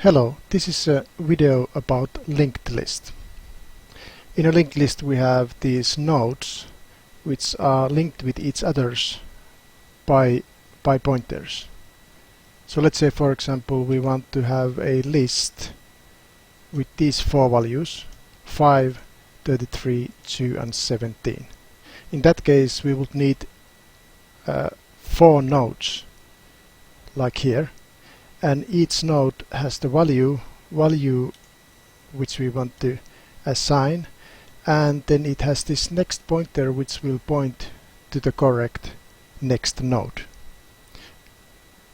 Hello, this is a video about linked list. In a linked list we have these nodes which are linked with each others by pointers. So let's say, for example, we want to have a list with these four values: 5, 33, 2 and 17. In that case we would need four nodes like here, and each node has the value which we want to assign, and then it has this next pointer which will point to the correct next node.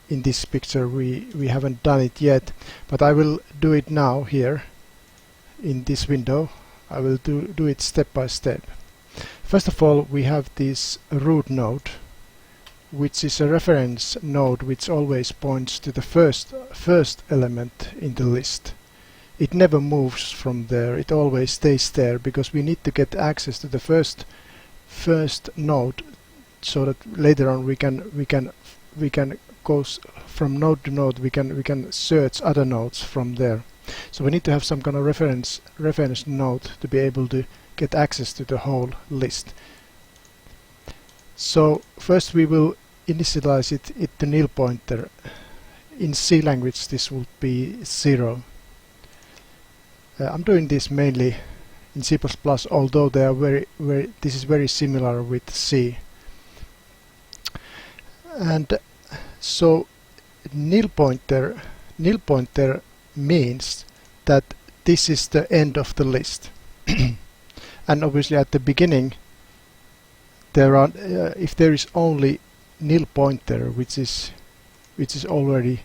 In this picture we haven't done it yet, but I will do it now here in this window. I will do it step by step. First of all, we have this root node, which is a reference node which always points to the first element in the list. It never moves from there, it always stays there, because we need to get access to the first node, so that later on we can go from node to node, we can search other nodes from there. So we need to have some kind of reference node to be able to get access to the whole list. So first we will initialize it to nil pointer. In C language this would be 0. I'm doing this mainly in C++, although they are this is very similar with C. And so nil pointer means that this is the end of the list. And obviously at the beginning there are if there is only nil pointer which is already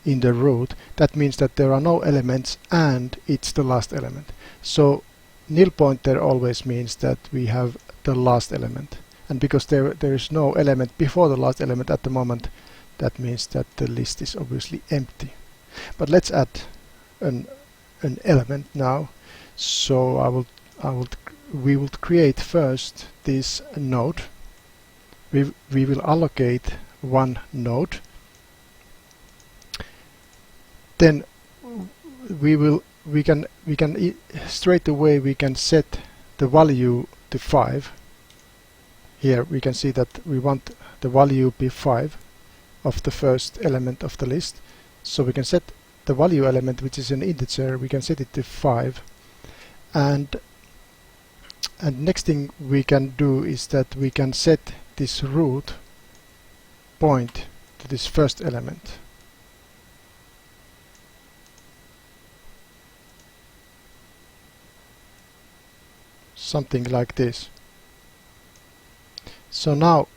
in the root, that means that there are no elements and it's the last element. So nil pointer always means that we have the last element, and because there is no element before the last element at the moment, that means that the list is obviously empty. But let's add an element now. So we will create first this node. We will allocate one node. Then we can straight away we can set the value to 5. Here we can see that we want the value be 5 of the first element of the list. So we can set the value element, which is an integer, we can set it to 5. And next thing we can do is that we can set this root point to this first element. Something like this. So now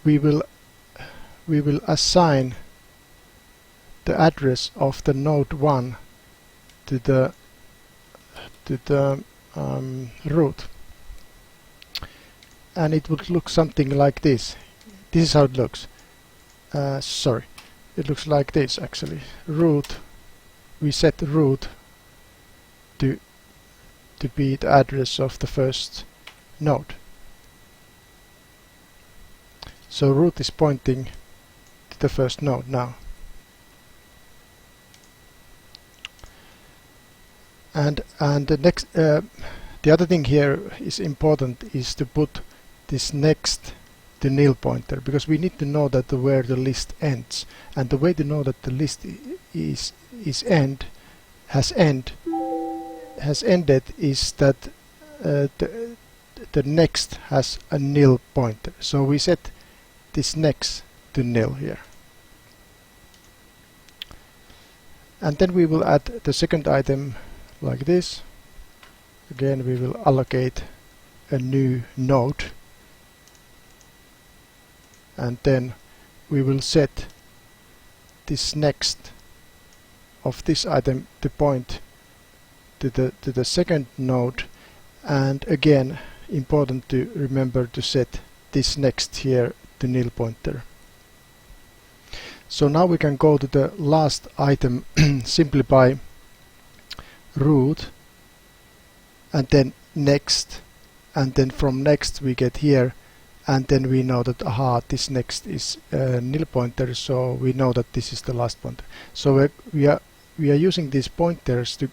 we will assign the address of the node 1 to the root, and it would look something like this. This is how it looks. Sorry, it looks like this actually. Root, we set root to be the address of the first node. So root is pointing to the first node now. And the next, the other thing here is important is to put this next to nil pointer, because we need to know that where the list ends, and the way to know that the list has ended is that the next has a nil pointer. So we set this next to nil here. And then we will add the second item like this. Again we will allocate a new node, and then we will set this next of this item to point to the second node, and again important to remember to set this next here to nil pointer. So now we can go to the last item simply by root and then next, and then from next we get here, and then we know that this next is nil pointer, so we know that this is the last pointer. So we are we are using these pointers to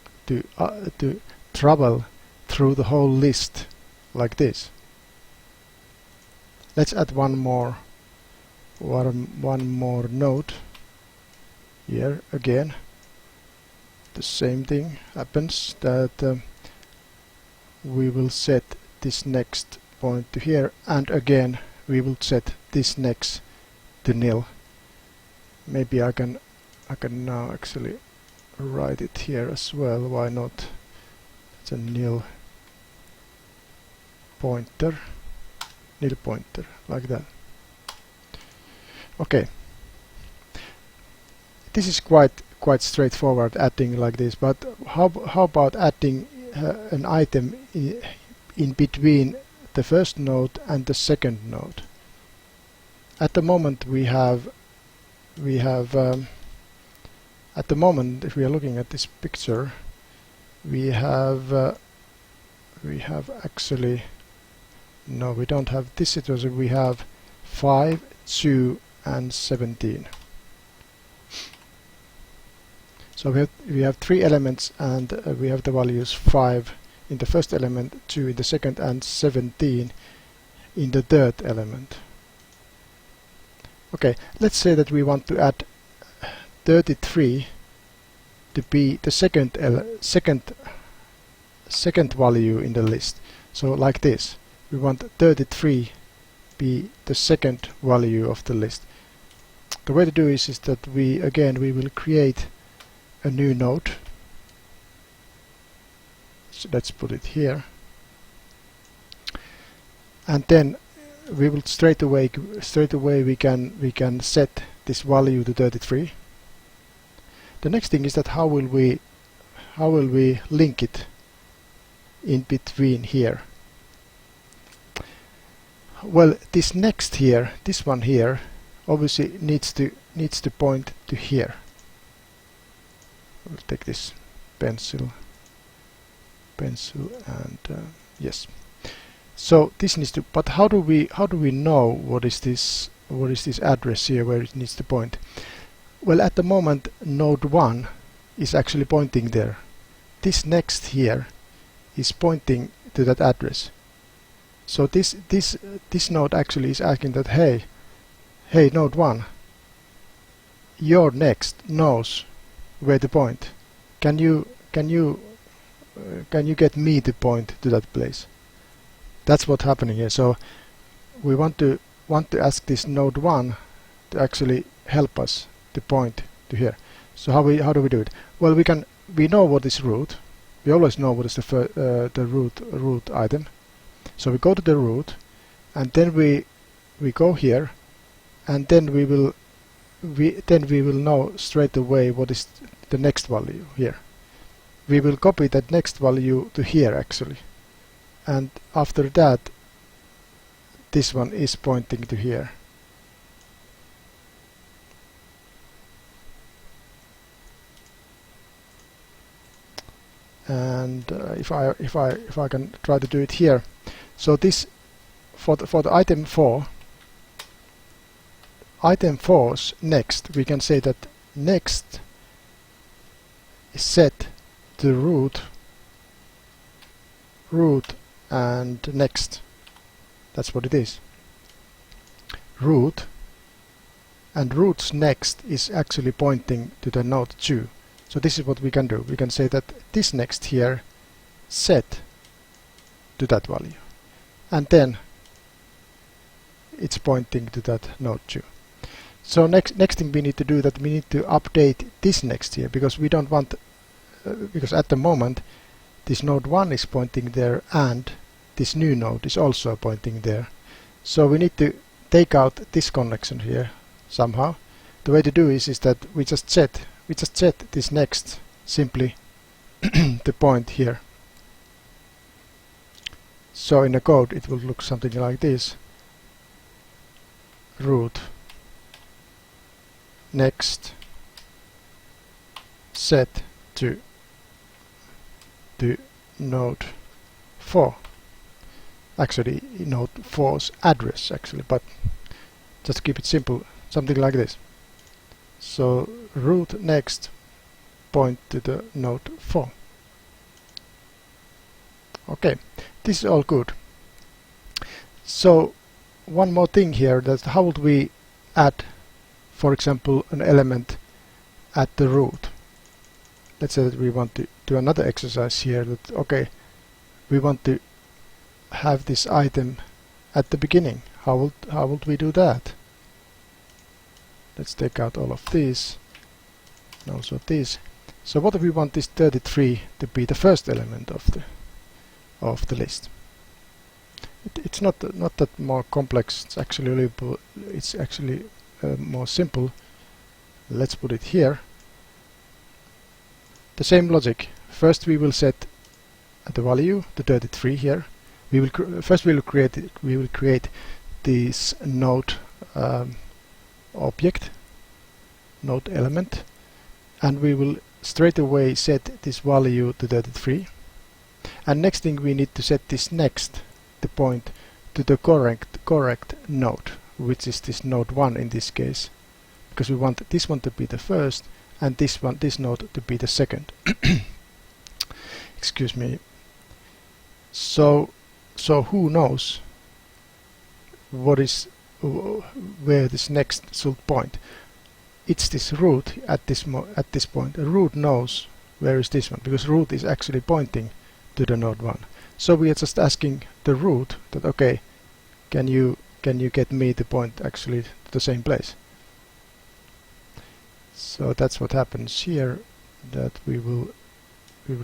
travel through the whole list like this. Let's add one more node here. Again, the same thing happens, that we will set this next point to here, and again we will set this next to nil. Maybe I can now actually write it here as well. Why not? It's a nil pointer, like that. Okay, this is quite straightforward, adding like this. But how about adding an item in between the first node and the second node? At the moment at the moment, if we are looking at this picture, we have actually, no, we don't have this situation. We have 5, 2 and 17. So we have 3 elements, and we have the values 5 in the first element, 2 in the second, and 17 in the third element. Okay, let's say that we want to add 33 to be the second value in the list. So like this, we want 33 be the second value of the list. The way to do is that we will create a new node. So let's put it here, and then we will straight away we can set this value to 33. The next thing is that how will we link it in between here? Well, this next here, this one here, obviously needs to point to here. We'll take this pencil, and yes. So this needs to. But how do we know what is this address here where it needs to point? Well, at the moment, node 1 is actually pointing there. This next here is pointing to that address. So this node actually is asking that, hey node 1, your next knows where to point. Can you get me to point to that place? That's what's happening here. So we want to ask this node 1 to actually help us to point to here. So how do we do it? Well, we know what is root. We always know what is the root item. So we go to the root, and then we go here, and then we will know straight away what is the next value here. We will copy that next value to here actually, and after that this one is pointing to here. And if I can try to do it here. So this for the item 4, item 4's next, we can say that next is set to root and next. That's what it is. Root, and root's next is actually pointing to the node 2. So this is what we can do. We can say that this next here set to that value, and then it's pointing to that node 2. So next thing we need to do, that we need to update this next here, because we don't want because at the moment this node 1 is pointing there and this new node is also pointing there. So we need to take out this connection here somehow. The way to do is that we just set this next simply the point here. So in the code it will look something like this: root next set to node 4. Actually node 4's address actually, but just keep it simple, something like this. So root next point to the node 4. Okay, this is all good. So one more thing here, that how would we add, for example, an element at the root. Let's say that we want to do another exercise here, that okay, we want to have this item at the beginning. How would we do that? Let's take out all of these and also these. So what if we want this 33 to be the first element of the list? It's not that more complex. It's actually more simple. Let's put it here. The same logic. First we will set the value, the 33 here. We will create this node object, node element, and we will straight away set this value to 33. And next thing, we need to set this next, the point to the correct node, which is this node 1 in this case, because we want this one to be the first and this node to be the second. Excuse me. So who knows what is where this next should point? It's this root at this point. The root knows where is this one, because root is actually pointing to the node 1. So we are just asking the root that okay, can you get me the point actually to the same place? So that's what happens here, that we will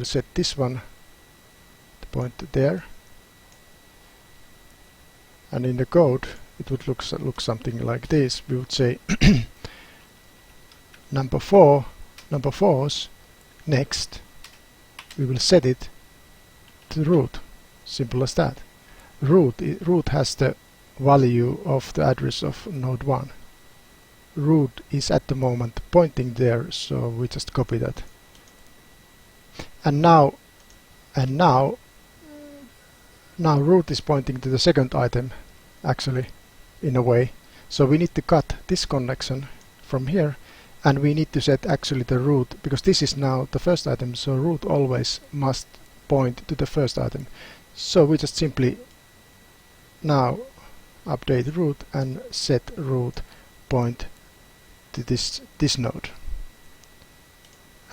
set this one, the point there, and in the code it would look something like this. We would say number 4's next, we will set it to root. Simple as that. Root has the value of the address of node 1. Root is at the moment pointing there, so we just copy that. And now root is pointing to the second item, actually, in a way. So we need to cut this connection from here, and we need to set actually the root, because this is now the first item, so root always must point to the first item. So we just simply now update root and set root point to this node.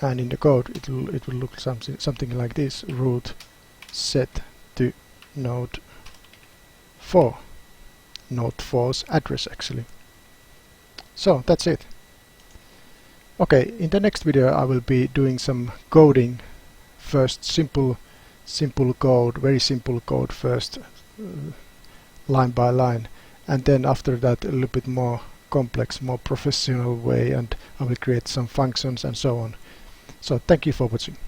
And in the code it will look something like this: root set to node 4, node 4's address actually. So that's it. Okay, in the next video I will be doing some coding. First simple code, very simple code first, line by line, and then after that a little bit more complex, more professional way, and I will create some functions and so on. So thank you for watching.